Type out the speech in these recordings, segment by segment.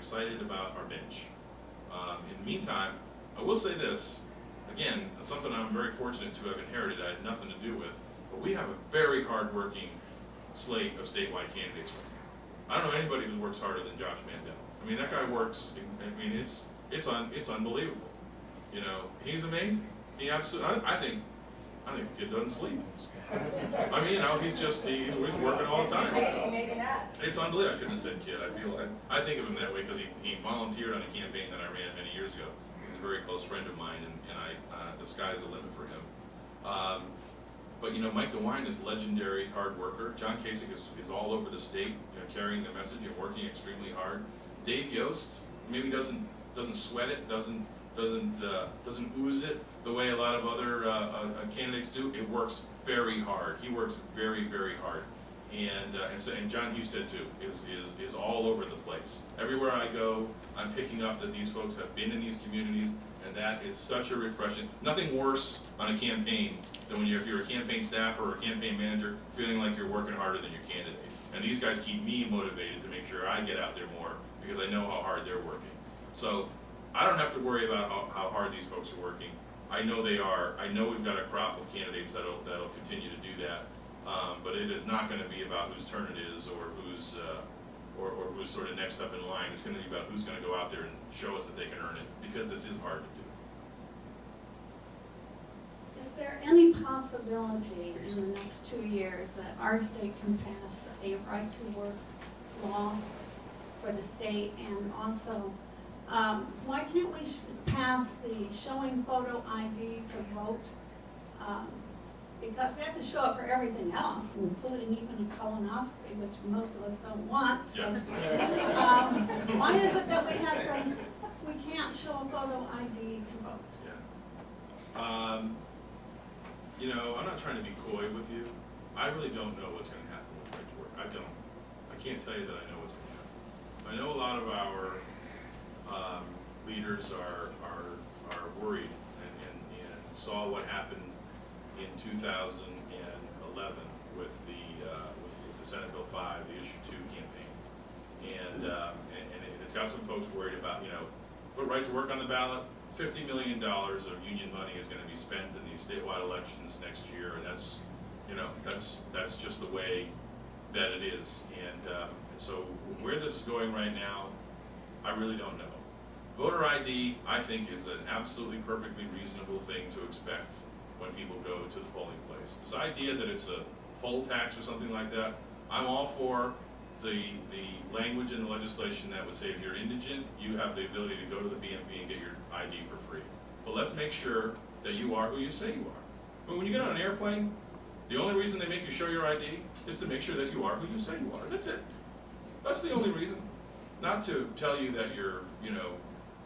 excited about our bench. In the meantime, I will say this, again, something I'm very fortunate to have inherited, I had nothing to do with, but we have a very hard-working slate of statewide candidates right now. I don't know anybody who works harder than Josh Mandel. I mean, that guy works, I mean, it's unbelievable. You know, he's amazing. He absolutely, I think the kid doesn't sleep. I mean, you know, he's working all the time. So. Maybe not. It's unbelievable. I shouldn't have said kid. I think of him that way because he volunteered on a campaign that I ran many years ago. He's a very close friend of mine, and the sky's the limit for him. But you know, Mike DeWine is a legendary hard worker. John Kasich is all over the state, you know, carrying the message and working extremely hard. Dave Yost maybe doesn't sweat it, doesn't ooze it the way a lot of other candidates do. It works very hard. He works very, very hard, and John Husted too is all over the place. Everywhere I go, I'm picking up that these folks have been in these communities, and that is such a refreshing. Nothing worse on a campaign than if you're a campaign staffer or a campaign manager feeling like you're working harder than your candidate. And these guys keep me motivated to make sure I get out there more because I know how hard they're working. So I don't have to worry about how hard these folks are working. I know they are. I know we've got a crop of candidates that'll continue to do that. But it is not going to be about whose turn it is or who's sort of next up in line. It's going to be about who's going to go out there and show us that they can earn it, because this is hard to do. Is there any possibility in the next 2 years that our state can pass a right to work laws for the state, and also why can't we pass the showing photo ID to vote? Because we have to show it for everything else, including even a colonoscopy, which most of us don't want. So, why is it that we can't show a photo ID to vote? Yeah. You know, I'm not trying to be coy with you. I really don't know what's going to happen with right to work. I don't. I can't tell you that I know what's going to happen. I know a lot of our leaders are worried and saw what happened in 2011 with the Senate Bill 5, the Issue 2 campaign, and it's got some folks worried about, you know, put right to work on the ballot. $50 million of union money is going to be spent in these statewide elections next year, and that's, you know, that's just the way that it is. And so where this is going right now, I really don't know. Voter ID, I think, is an absolutely perfectly reasonable thing to expect when people go to the polling place. This idea that it's a poll tax or something like that, I'm all for the language in the legislation that would say if you're indigent, you have the ability to go to the BMV and get your ID for free. But let's make sure that you are who you say you are. I mean, when you get on an airplane, the only reason they make you show your ID is to make sure that you are who you say you are. That's it. That's the only reason. Not to tell you that you're, you know,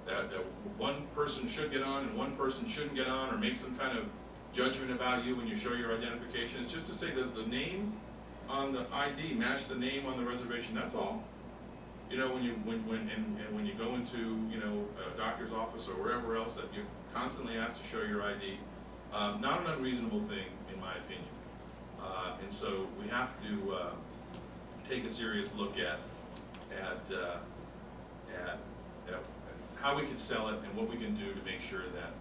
that one person should get on and one person shouldn't get on, or make some kind of judgment about you when you show your identification. It's just to say, does the name on the ID match the name on the reservation? That's all. You know, when you go into, you know, a doctor's office or wherever else that you're constantly asked to show your ID, not an unreasonable thing in my opinion. And so we have to take a serious look at how we can sell it and what we can do to make sure that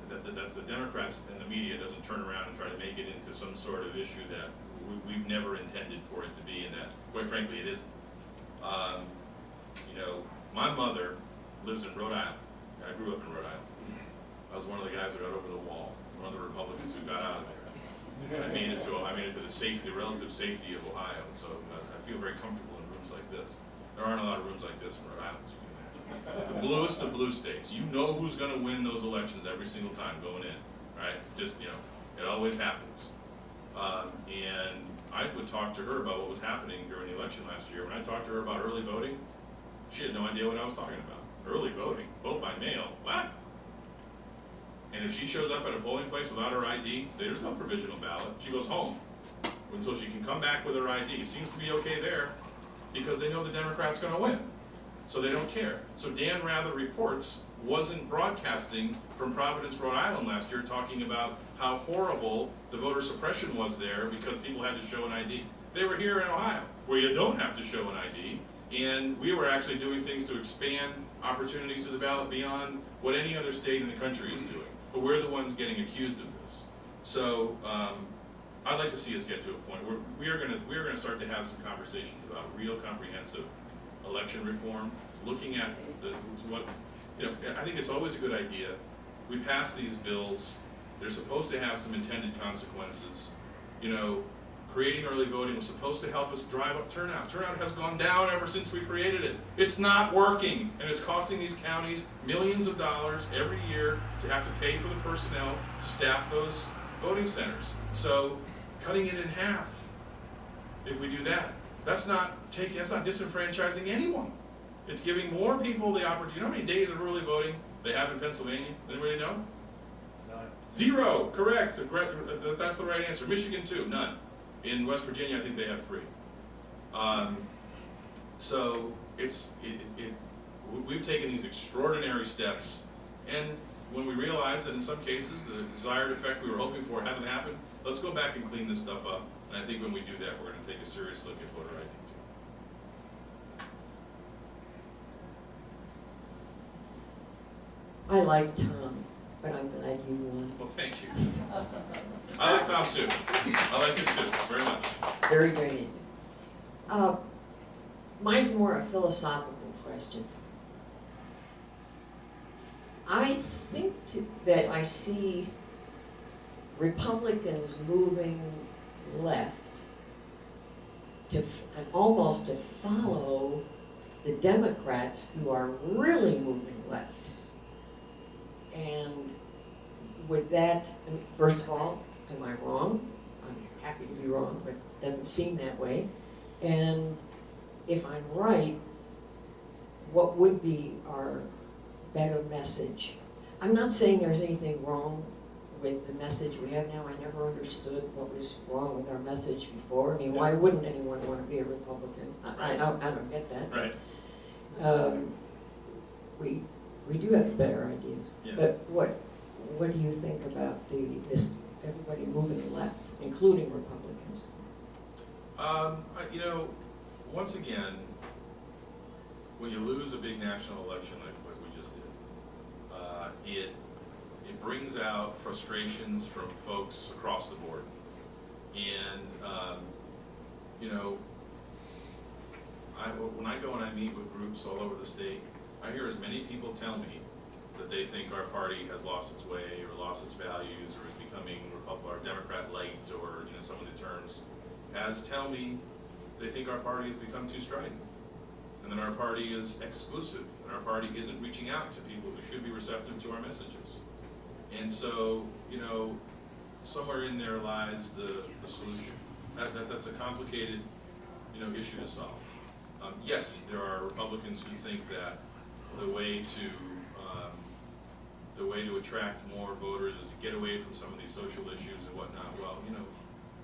the Democrats and the media doesn't turn around and try to make it into some sort of issue that we've never intended for it to be, and that, quite frankly, it isn't. You know, my mother lives in Rhode Island. I grew up in Rhode Island. I was one of the guys that got over the wall, one of the Republicans who got out of there. I made it to the relative safety of Ohio, so I feel very comfortable in rooms like this. There aren't a lot of rooms like this in Rhode Island, as you can imagine. The bluest of blue states. You know who's going to win those elections every single time going in, right? Just, you know, it always happens. And I would talk to her about what was happening during the election last year. When I talked to her about early voting, she had no idea what I was talking about. Early voting, vote by mail, what? And if she shows up at a polling place without her ID, there's no provisional ballot. She goes home until she can come back with her ID. It seems to be okay there because they know the Democrat's going to win. So they don't care. So Dan Rather Reports wasn't broadcasting from Providence, Rhode Island last year talking about how horrible the voter suppression was there because people had to show an ID. They were here in Ohio, where you don't have to show an ID, And we were actually doing things to expand opportunities to the ballot beyond what any other state in the country is doing. But we're the ones getting accused of this. So I'd like to see us get to a point where we are gonna start to have some conversations about real comprehensive election reform, looking at I think it's always a good idea. We pass these bills, they're supposed to have some intended consequences. Creating early voting was supposed to help us drive up turnout. Turnout has gone down ever since we created it. It's not working, and it's costing these counties millions of dollars every year to have to pay for the personnel to staff those voting centers. So cutting it in half, if we do that, that's not disenfranchising anyone. It's giving more people the opportunity. You know how many days of early voting they have in Pennsylvania? Anybody know? None. 0, correct. That's the right answer. Michigan 2, none. In West Virginia, I think they have 3. So we've taken these extraordinary steps, and when we realize that in some cases the desired effect we were hoping for hasn't happened, let's go back and clean this stuff up. And I think when we do that, we're going to take a serious look at voter ID too. I like Tom, but I'm glad you won. Well, thank you. I like Tom too. I like him too, very much. Very great. Mine's more a philosophical question. I think that I see Republicans moving left almost to follow the Democrats who are really moving left. And would that, first of all, am I wrong? I'm happy to be wrong, but it doesn't seem that way. And if I'm right, what would be our better message? I'm not saying there's anything wrong with the message we have now. I never understood what was wrong with our message before. I mean, why wouldn't anyone want to be a Republican? I don't get that. Right. We do have better ideas. Yeah. But what do you think about this everybody moving left, including Republicans? Once again, when you lose a big national election like we just did, it brings out frustrations from folks across the board. And when I go and I meet with groups all over the state, I hear as many people tell me that they think our party has lost its way or lost its values or is becoming or Democrat light or some of the terms, as tell me they think our party has become too strident, and that our party is exclusive, and our party isn't reaching out to people who should be receptive to our messages. And so, somewhere in there lies the solution. That's a complicated, issue to solve. Yes, there are Republicans who think that the way to attract more voters is to get away from some of these social issues and whatnot. Well,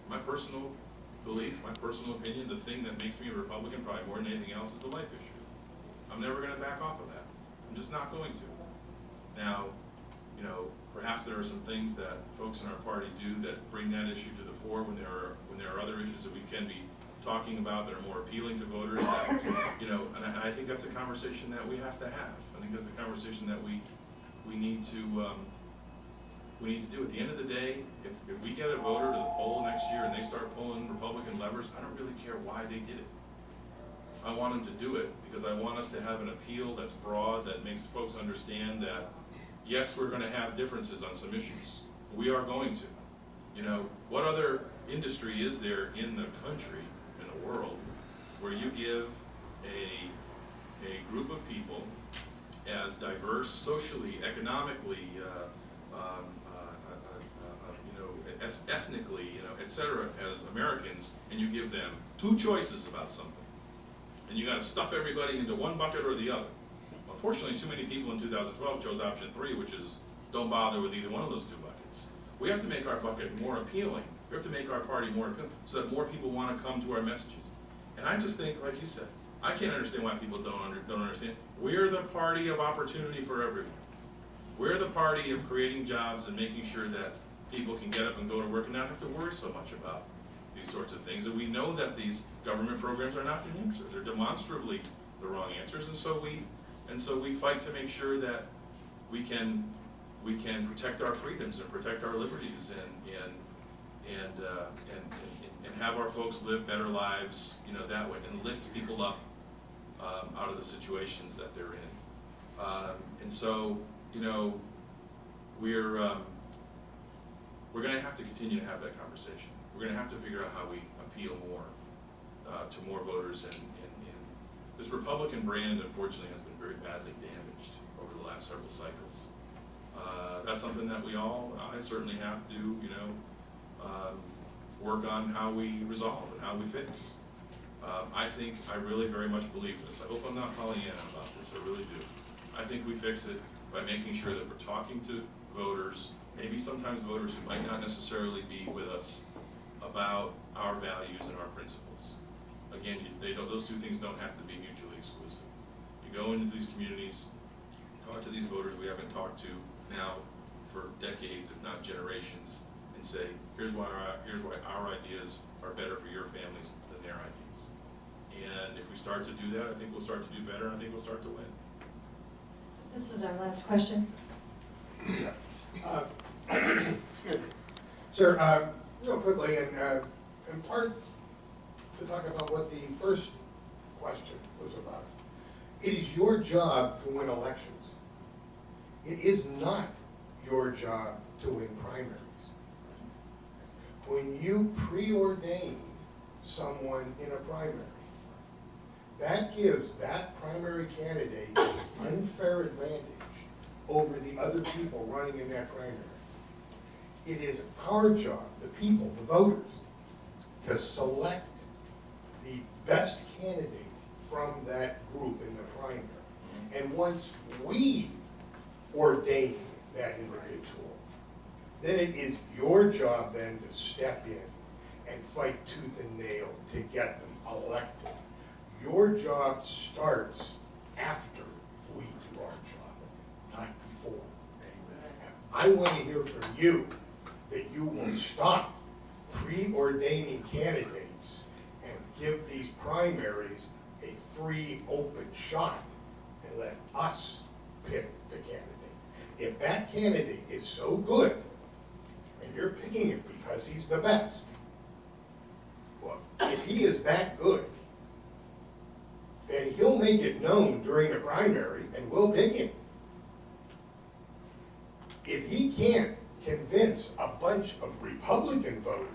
my personal belief, my personal opinion, the thing that makes me a Republican probably more than anything else is the life issue. I'm never going to back off of that. I'm just not going to. Now, perhaps there are some things that folks in our party do that bring that issue to the fore when there are other issues that we can be talking about that are more appealing to voters. That, and I think that's a conversation that we have to have. I think that's a conversation that we need to do. At the end of the day, if we get a voter to the poll next year and they start pulling Republican levers, I don't really care why they did it. I want them to do it because I want us to have an appeal that's broad, that makes folks understand that, yes, we're going to have differences on some issues. We are going to. What other industry is there in the country, in the world, where you give a group of people as diverse socially, economically, ethnically, etc., as Americans, and you give them 2 choices about something, and you got to stuff everybody into one bucket or the other. Unfortunately, too many people in 2012 chose option 3, which is don't bother with either one of those 2 buckets. We have to make our bucket more appealing. We have to make our party more appealing so that more people want to come to our messages. And I just think, like you said, I can't understand why people don't understand. We're the party of opportunity for everyone. We're the party of creating jobs and making sure that people can get up and go to work and not have to worry so much about these sorts of things, and we know that these government programs are not the answer. They're demonstrably the wrong answers, and so we fight to make sure that we can protect our freedoms and protect our liberties and have our folks live better lives, you know, that way, and lift people up out of the situations that they're in. And so, you know, we're going to have to continue to have that conversation. We're going to have to figure out how we appeal more to more voters, and this Republican brand, unfortunately, has been very badly damaged over the last several cycles. That's something that I certainly have to, you know, work on how we resolve and how we fix. I really very much believe this. I hope I'm not Pollyanna about this, I really do. I think we fix it by making sure that we're talking to voters, maybe sometimes voters who might not necessarily be with us, about our values and our principles. Again, those two things don't have to be mutually exclusive. You go into these communities, talk to these voters we haven't talked to now for decades, if not generations, and say, here's why our ideas are better for your families than their ideas. And if we start to do that, I think we'll start to do better, and I think we'll start to win. This is our last question. Excuse me. Sir, real quickly, and in part to talk about what the first question was about. It is your job to win elections. It is not your job to win primaries. When you preordain someone in a primary, that gives that primary candidate an unfair advantage over the other people running in that primary. It is our job, the people, the voters, to select the best candidate from that group in the primary. And once we ordain that individual, then it is your job then to step in and fight tooth and nail to get them elected. Your job starts after we do our job, not before. And I want to hear from you that you will stop preordaining candidates and give these primaries a free, open shot and let us pick the candidate. If that candidate is so good, and you're picking him because he's the best, well, if he is that good, then he'll make it known during the primary and we'll pick him. If he can't convince a bunch of Republican voters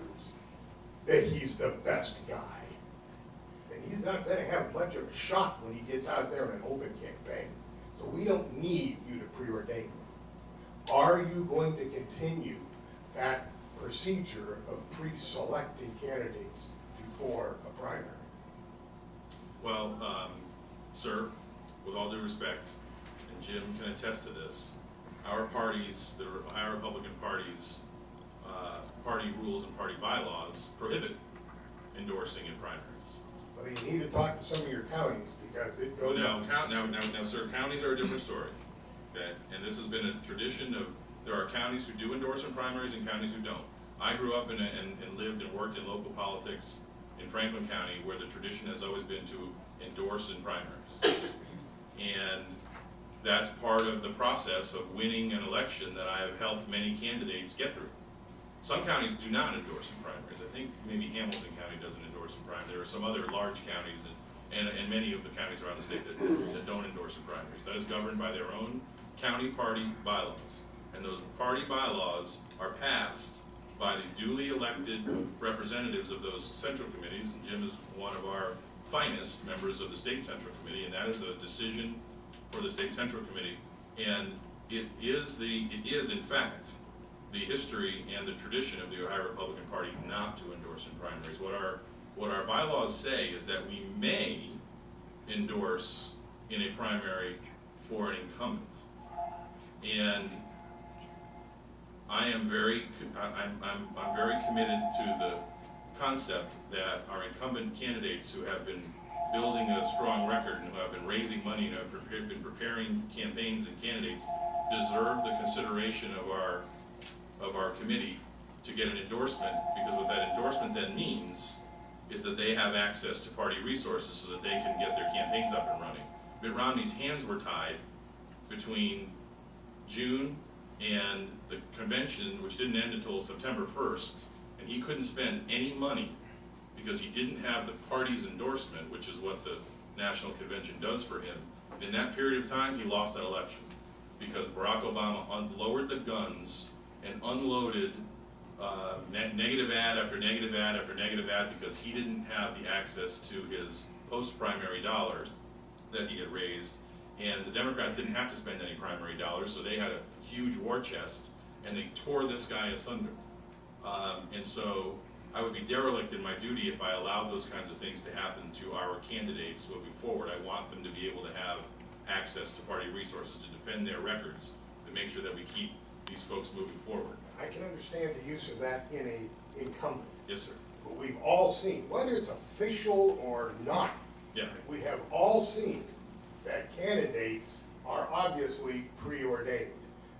that he's the best guy, then he's not going to have much of a shot when he gets out there in an open campaign. So we don't need you to preordain him. Are you going to continue that procedure of pre-selecting candidates before a primary? Well, sir, with all due respect, and Jim can attest to this, our parties, the Ohio Republican Party's party rules and party bylaws prohibit endorsing in primaries. Well, you need to talk to some of your counties because it goes Now, sir, counties are a different story, okay? And this has been a tradition of, there are counties who do endorse in primaries and counties who don't. I grew up and lived and worked in local politics in Franklin County, where the tradition has always been to endorse in primaries. And that's part of the process of winning an election that I have helped many candidates get through. Some counties do not endorse in primaries. I think maybe Hamilton County doesn't endorse in primaries. There are some other large counties and many of the counties around the state that don't endorse in primaries. That is governed by their own county party bylaws. And those party bylaws are passed by the duly elected representatives of those central committees, and Jim is one of our finest members of the state central committee, and that is a decision for the state central committee. And it is in fact the history and the tradition of the Ohio Republican Party not to endorse in primaries. What our bylaws say is that we may endorse in a primary for an incumbent. And I'm very committed to the concept that our incumbent candidates who have been building a strong record and who have been raising money and have been preparing campaigns and candidates deserve the consideration of our committee to get an endorsement, because what that endorsement then means is that they have access to party resources so that they can get their campaigns up and running. Mitt Romney's hands were tied between June and the convention, which didn't end until September 1st, and he couldn't spend any money because he didn't have the party's endorsement, which is what the National Convention does for him. In that period of time, he lost that election because Barack Obama lowered the guns and unloaded negative ad after negative ad after negative ad because he didn't have the access to his post-primary dollars that he had raised. And the Democrats didn't have to spend any primary dollars, so they had a huge war chest, and they tore this guy asunder. And so I would be derelict in my duty if I allowed those kinds of things to happen to our candidates moving forward. I want them to be able to have access to party resources to defend their records, to make sure that we keep these folks moving forward. I can understand the use of that in a incumbent, Yes, sir. but we've all seen, whether it's official or not, Yeah. we have all seen that candidates are obviously preordained.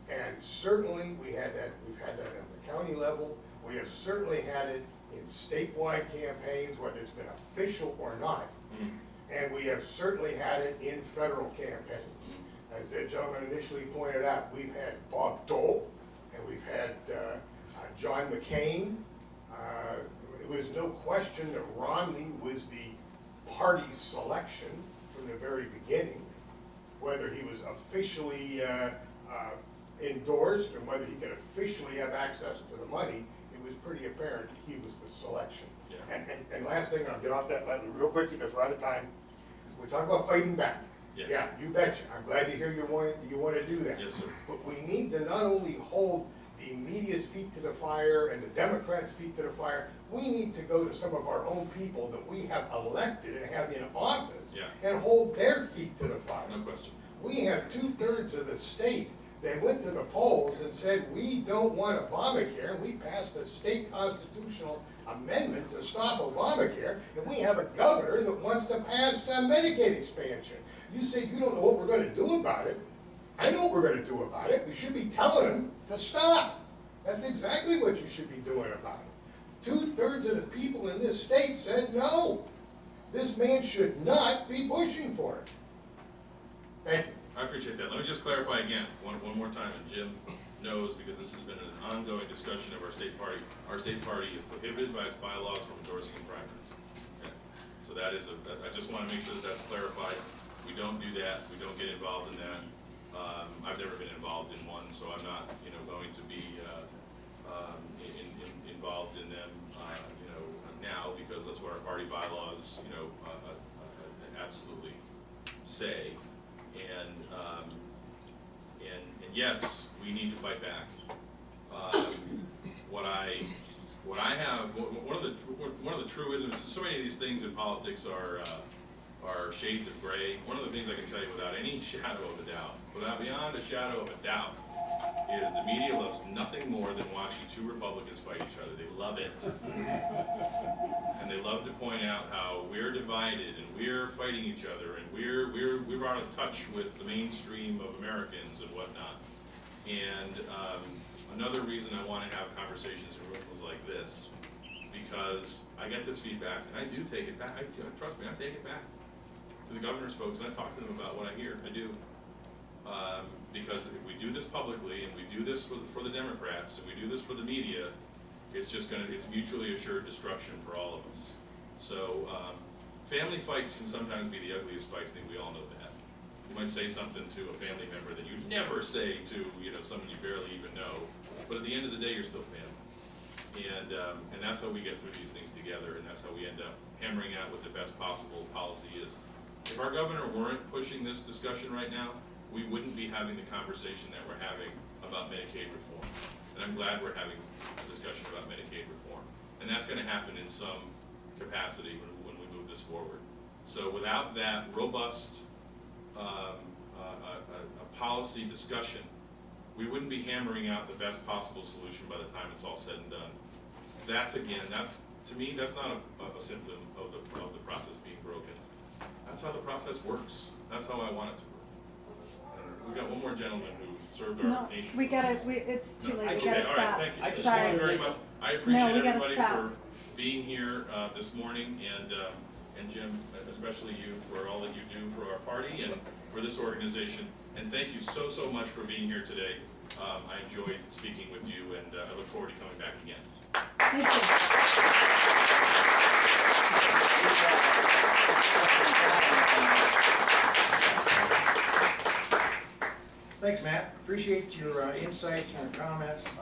And certainly we've had that at the county level. We have certainly had it in statewide campaigns, whether it's been official or not. Mhm. And we have certainly had it in federal campaigns. As the gentleman initially pointed out, we've had Bob Dole, and we've had John McCain. It was no question that Romney was the party's selection from the very beginning. Whether he was officially endorsed and whether he could officially have access to the money, it was pretty apparent he was the selection. Yeah. And last thing, and I'll get off that real quick because we're out of time. We talk about fighting back. Yeah. You betcha. I'm glad to hear you want to do that. Yes, sir. But we need to not only hold the media's feet to the fire and the Democrats' feet to the fire, we need to go to some of our own people that we have elected and have in office Yeah. and hold their feet to the fire. No question. We have 2/3 of the state that went to the polls and said, we don't want Obamacare, and we passed a state constitutional amendment to stop Obamacare, and we have a governor that wants to pass Medicaid expansion. You say you don't know what we're gonna do about it. I know what we're gonna do about it. We should be telling them to stop. That's exactly what you should be doing about it. 2/3 of the people in this state said no. This man should not be pushing for it. Thank you. I appreciate that. Let me just clarify again, one more time, and Jim knows, because this has been an ongoing discussion of our state party. Our state party is prohibited by its bylaws from endorsing in primaries. Okay? So that is I just want to make sure that that's clarified. We don't do that. We don't get involved in that. I've never been involved in one, so I'm not, going to be involved in them, now, because that's what our party bylaws, absolutely say. And yes, we need to fight back. What I have, one of the truisms, so many of these things in politics are shades of gray. One of the things I can tell you without any shadow of a doubt, beyond a shadow of a doubt, is the media loves nothing more than watching two Republicans fight each other. They love it. And they love to point out how we're divided and we're fighting each other and we're out of touch with the mainstream of Americans and whatnot. And another reason I want to have conversations in rooms like this, because I get this feedback and I do take it back. Trust me, I take it back to the governor's folks and I talk to them about what I hear. I do. Because if we do this publicly and we do this for the Democrats and we do this for the media, it's mutually assured destruction for all of us. So family fights can sometimes be the ugliest fights. I think we all know that. You might say something to a family member that you'd never say to someone you barely even know, but at the end of the day, you're still family. And that's how we get through these things together, and that's how we end up hammering out what the best possible policy is. If our governor weren't pushing this discussion right now, we wouldn't be having the conversation that we're having about Medicaid reform. And I'm glad we're having a discussion about Medicaid reform. And that's gonna happen in some capacity when we move this forward. So without that robust policy discussion, we wouldn't be hammering out the best possible solution by the time it's all said and done. To me, that's not a symptom of the process being broken. That's how the process works. That's how I want it to work. And we've got one more gentleman who served our No, nation. we gotta, it's too late, we Okay, gotta all right, stop. thank you. I just Thank you Sorry. very much. I appreciate we gotta everybody stop. for being here this morning, and Jim, especially you, for all that you do for our party and for this organization. And thank you so, so much for being here today. I enjoyed speaking with you, and I look forward to coming back again. Thank you. Thanks, Matt. Appreciate your insights and your comments.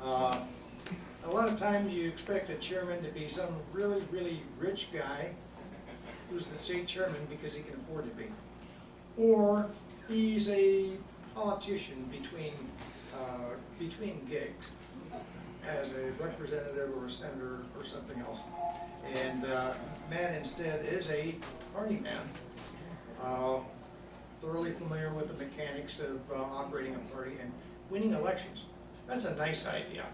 A lot of times you expect a chairman to be some really, really rich guy who's the state chairman because he can afford to be. Or he's a politician between gigs as a representative or a senator or something else. And Matt instead is a party man. Thoroughly familiar with the mechanics of operating a party and winning elections. That's a nice idea,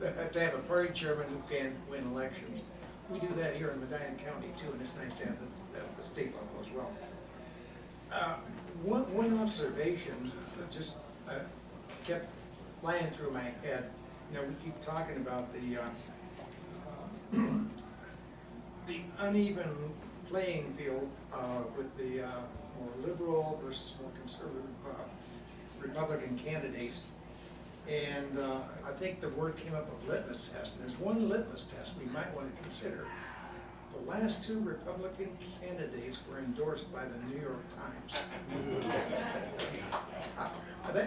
to have a party chairman who can win elections. We do that here in Medina County too, and it's nice to have it at the state level as well. One observation that just kept flying through my head, you know, we keep talking about the uneven playing field with the more liberal versus more conservative Republican candidates. And I think the word came up of litmus test, and there's one litmus test we might want to consider. The last two Republican candidates were endorsed by the New York Times.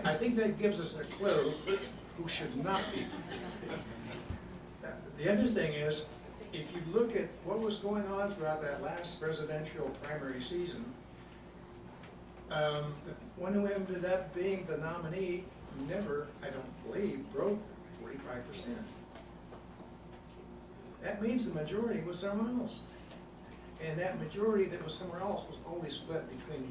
I think that gives us a clue who should not be. The other thing is, if you look at what was going on throughout that last presidential primary season, one who ended up being the nominee never, I don't believe, broke 45%. That means the majority was somewhere else. And that majority that was somewhere else was always split between